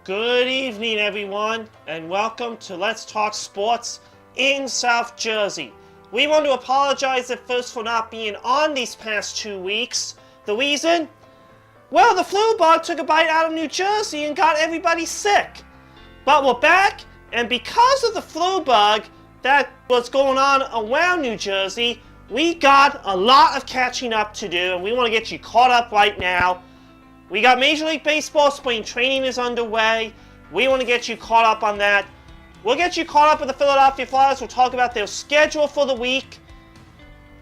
Good evening, everyone, and welcome to Let's Talk Sports in South Jersey. We want to apologize at first for not being on these past 2 weeks. The reason? Well, the flu bug took a bite out of New Jersey and got everybody sick. But we're back, and because of the flu bug that was going on around New Jersey, we got a lot of catching up to do, and we want to get you caught up right now. We got Major League Baseball spring training is underway. We want to get you caught up on that. We'll get you caught up with the Philadelphia Flyers. We'll talk about their schedule for the week.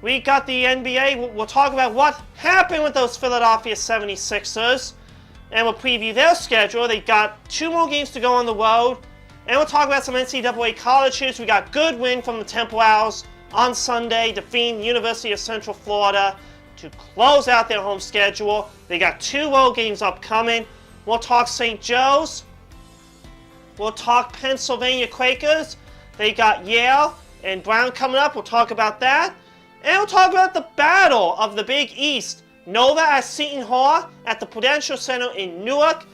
We got the NBA. We'll talk about what happened with those Philadelphia 76ers. And we'll preview their schedule. They've got 2 more games to go on the road. And we'll talk about some NCAA college hoops. We got good win from the Temple Owls on Sunday, defeating the University of Central Florida to close out their home schedule. They got 2 road games upcoming. We'll talk St. Joe's. We'll talk Pennsylvania Quakers. They got Yale and Brown coming up. We'll talk about that. And we'll talk about the battle of the Big East. Nova at Seton Hall at the Prudential Center in Newark.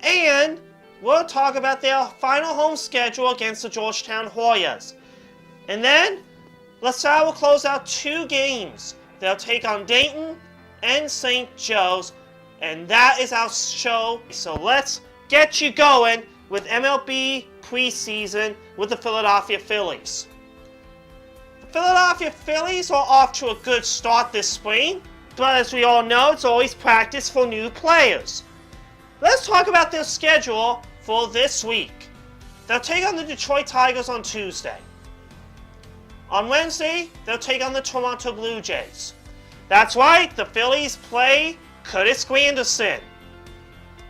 And we'll talk about their final home schedule against the Georgetown Hoyas. And then LaSalle will close out 2 games. They'll take on Dayton and St. Joe's, and that is our show. So let's get you going with MLB preseason with the Philadelphia Phillies. The Philadelphia Phillies are off to a good start this spring, but as we all know, it's always practice for new players. Let's talk about their schedule for this week. They'll take on the Detroit Tigers on Tuesday. On Wednesday, they'll take on the Toronto Blue Jays. That's right, the Phillies play Curtis Granderson.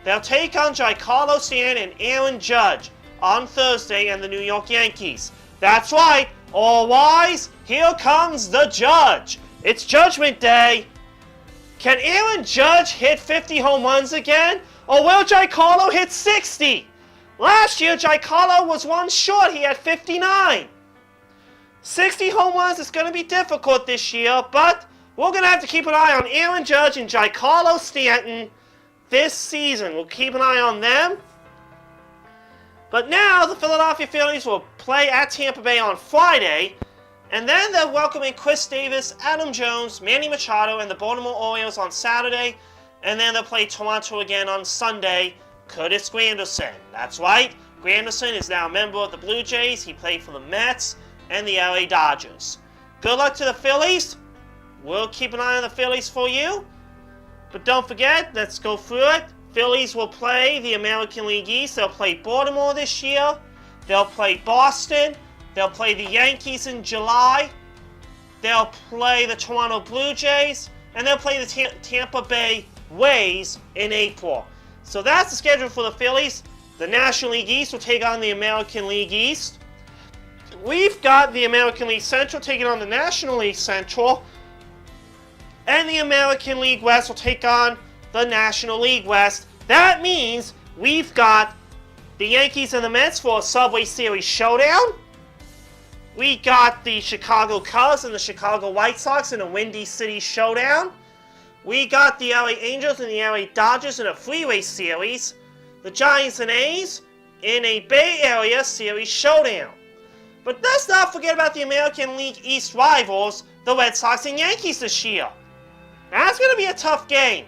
They'll take on Giancarlo Stanton and Aaron Judge on Thursday and the New York Yankees. That's right, all rise, here comes the Judge. It's Judgment Day. Can Aaron Judge hit 50 home runs again, or will Giancarlo hit 60? Last year, Giancarlo was 1 short, he had 59. 60 home runs is going to be difficult this year, but we're going to have to keep an eye on Aaron Judge and Giancarlo Stanton this season. We'll keep an eye on them. But now the Philadelphia Phillies will play at Tampa Bay on Friday, and then they'll welcome in Chris Davis, Adam Jones, Manny Machado, and the Baltimore Orioles on Saturday, and then they'll play Toronto again on Sunday, Curtis Granderson. That's right, Granderson is now a member of the Blue Jays. He played for the Mets and the LA Dodgers. Good luck to the Phillies. We'll keep an eye on the Phillies for you. But don't forget, let's go through it. Phillies will play the American League East. They'll play Baltimore this year. They'll play Boston. They'll play the Yankees in July. They'll play the Toronto Blue Jays. And they'll play the Tampa Bay Rays in April. So that's the schedule for the Phillies. The National League East will take on the American League East. We've got the American League Central taking on the National League Central. And the American League West will take on the National League West. That means we've got the Yankees and the Mets for a Subway Series showdown. We got the Chicago Cubs and the Chicago White Sox in a Windy City showdown. We got the LA Angels and the LA Dodgers in a Freeway Series. The Giants and A's in a Bay Area Series showdown. But let's not forget about the American League East rivals, the Red Sox and Yankees this year. That's going to be a tough game.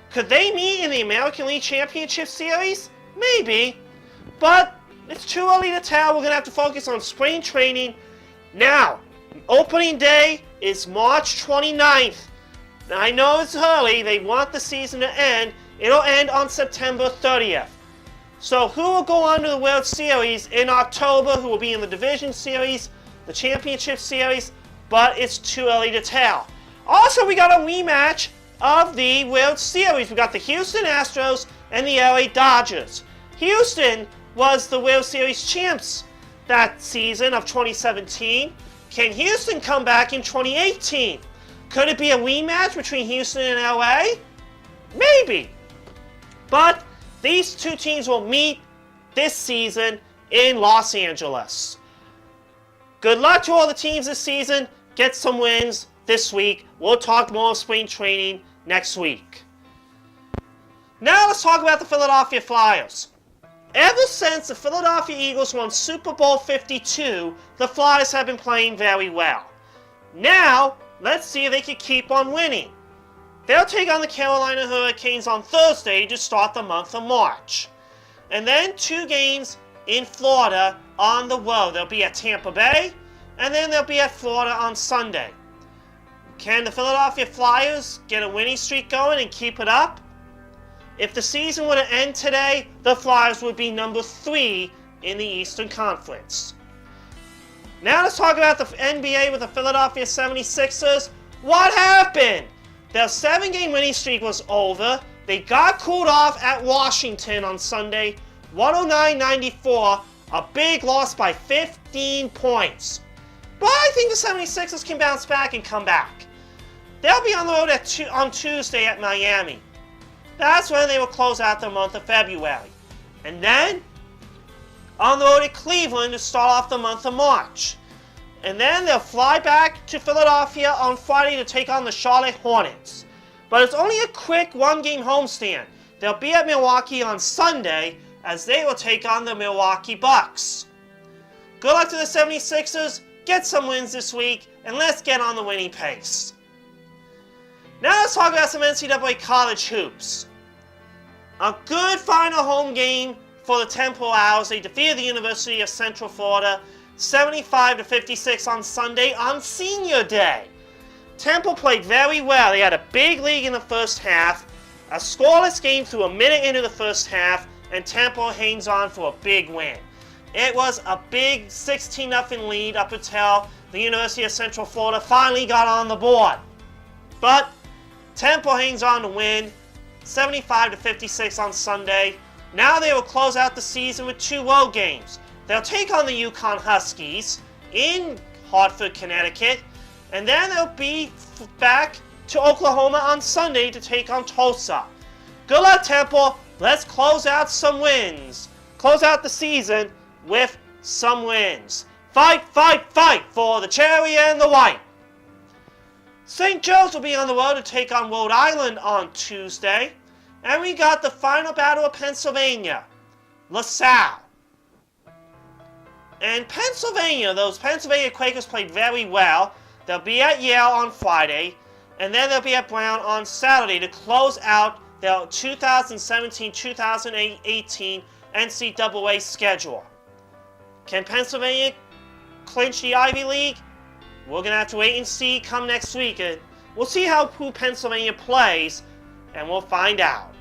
Could they meet in the American League Championship Series? Maybe. But it's too early to tell. We're going to have to focus on spring training. Now, opening day is March 29th. Now, I know it's early. They want the season to end. It'll end on September 30th. So who will go on to the World Series in October? Who will be in the Division Series, the Championship Series? But it's too early to tell. Also, we got a rematch of the World Series. We got the Houston Astros and the LA Dodgers. Houston was the World Series champs that season of 2017. Can Houston come back in 2018? Could it be a rematch between Houston and LA? Maybe. But these 2 teams will meet this season in Los Angeles. Good luck to all the teams this season. Get some wins this week. We'll talk more spring training next week. Now let's talk about the Philadelphia Flyers. Ever since the Philadelphia Eagles won Super Bowl 52, the Flyers have been playing very well. Now, let's see if they can keep on winning. They'll take on the Carolina Hurricanes on Thursday to start the month of March. And then 2 games in Florida on the road. They'll be at Tampa Bay, and then they'll be at Florida on Sunday. Can the Philadelphia Flyers get a winning streak going and keep it up? If the season were to end today, the Flyers would be number 3 in the Eastern Conference. Now let's talk about the NBA with the Philadelphia 76ers. What happened? Their 7-game winning streak was over. They got cooled off at Washington on Sunday, 109-94, a big loss by 15 points. But I think the 76ers can bounce back and come back. They'll be on the road on Tuesday at Miami. That's when they will close out the month of February. And then, on the road at Cleveland to start off the month of March. And then they'll fly back to Philadelphia on Friday to take on the Charlotte Hornets. But it's only a quick 1-game homestand. They'll be at Milwaukee on Sunday as they will take on the Milwaukee Bucks. Good luck to the 76ers, get some wins this week, and let's get on the winning pace. Now let's talk about some NCAA college hoops. A good final home game for the Temple Owls. They defeated the University of Central Florida 75-56 on Sunday on Senior Day. Temple played very well. They had a big lead in the first half, a scoreless game through a minute into the first half, and Temple hangs on for a big win. It was a big 16-0 lead up until the University of Central Florida finally got on the board. But Temple hangs on to win 75-56 on Sunday. Now they will close out the season with 2 road games. They'll take on the UConn Huskies in Hartford, Connecticut, and then they'll be back to Oklahoma on Sunday to take on Tulsa. Good luck, Temple. Let's close out some wins. Close out the season with some wins. Fight, fight, fight for the cherry and the white. St. Joe's will be on the road to take on Rhode Island on Tuesday. And we got the final battle of Pennsylvania, LaSalle. And Pennsylvania, those Pennsylvania Quakers played very well. They'll be at Yale on Friday, and then they'll be at Brown on Saturday to close out their 2017-2018 NCAA schedule. Can Pennsylvania clinch the Ivy League? We're going to have to wait and see come next week. And we'll see who Pennsylvania plays, and we'll find out.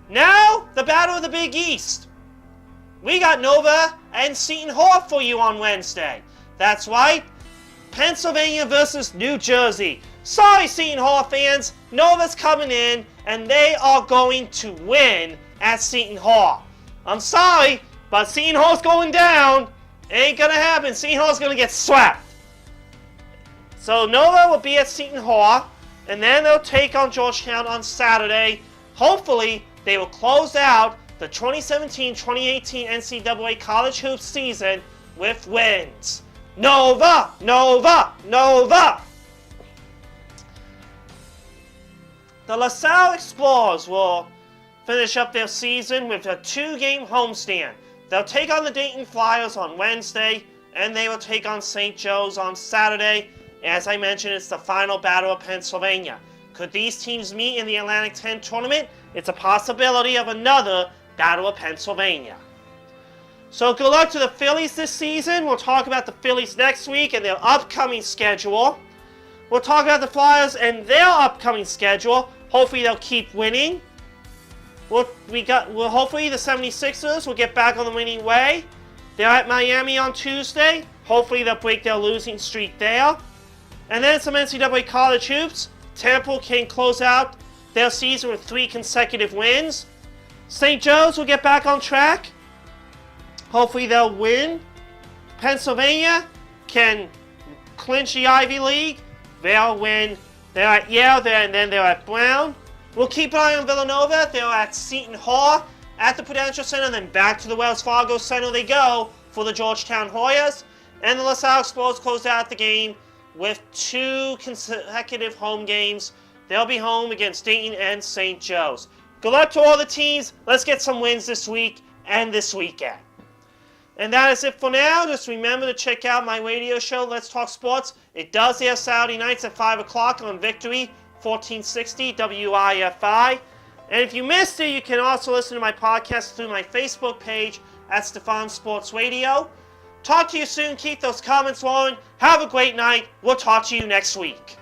Now, the Battle of the Big East. We got Nova and Seton Hall for you on Wednesday. That's right, Pennsylvania versus New Jersey. Sorry, Seton Hall fans, Nova's coming in, and they are going to win at Seton Hall. I'm sorry, but Seton Hall's going down. It ain't going to happen. Seton Hall's going to get swept. So Nova will be at Seton Hall, and then they'll take on Georgetown on Saturday. Hopefully, they will close out the 2017-2018 NCAA College Hoops season with wins. Nova! Nova! Nova! The LaSalle Explorers will finish up their season with a 2-game homestand. They'll take on the Dayton Flyers on Wednesday, and they will take on St. Joe's on Saturday. As I mentioned, it's the final battle of Pennsylvania. Could these teams meet in the Atlantic 10 tournament? It's a possibility of another Battle of Pennsylvania. So good luck to the Phillies this season. We'll talk about the Phillies next week and their upcoming schedule. We'll talk about the Flyers and their upcoming schedule. Hopefully they'll keep winning. Hopefully the 76ers will get back on the winning way. They're at Miami on Tuesday. Hopefully they'll break their losing streak there. And then some NCAA college hoops. Temple can close out their season with 3 consecutive wins. St. Joe's will get back on track. Hopefully they'll win. Pennsylvania can clinch the Ivy League. They'll win. They're at Yale, and then they're at Brown. We'll keep an eye on Villanova. They're at Seton Hall at the Prudential Center, and then back to the Wells Fargo Center they go for the Georgetown Hoyas. And the LaSalle Explorers closed out the game with 2 consecutive home games. They'll be home against Dayton and St. Joe's. Good luck to all the teams. Let's get some wins this week and this weekend. And that is it for now. Just remember to check out my radio show, Let's Talk Sports. It does air Saturday nights at 5 o'clock on Victory, 1460 WIFI. And if you missed it, you can also listen to my podcast through my Facebook page at Stefan Sports Radio. Talk to you soon. Keep those comments rolling. Have a great night. We'll talk to you next week.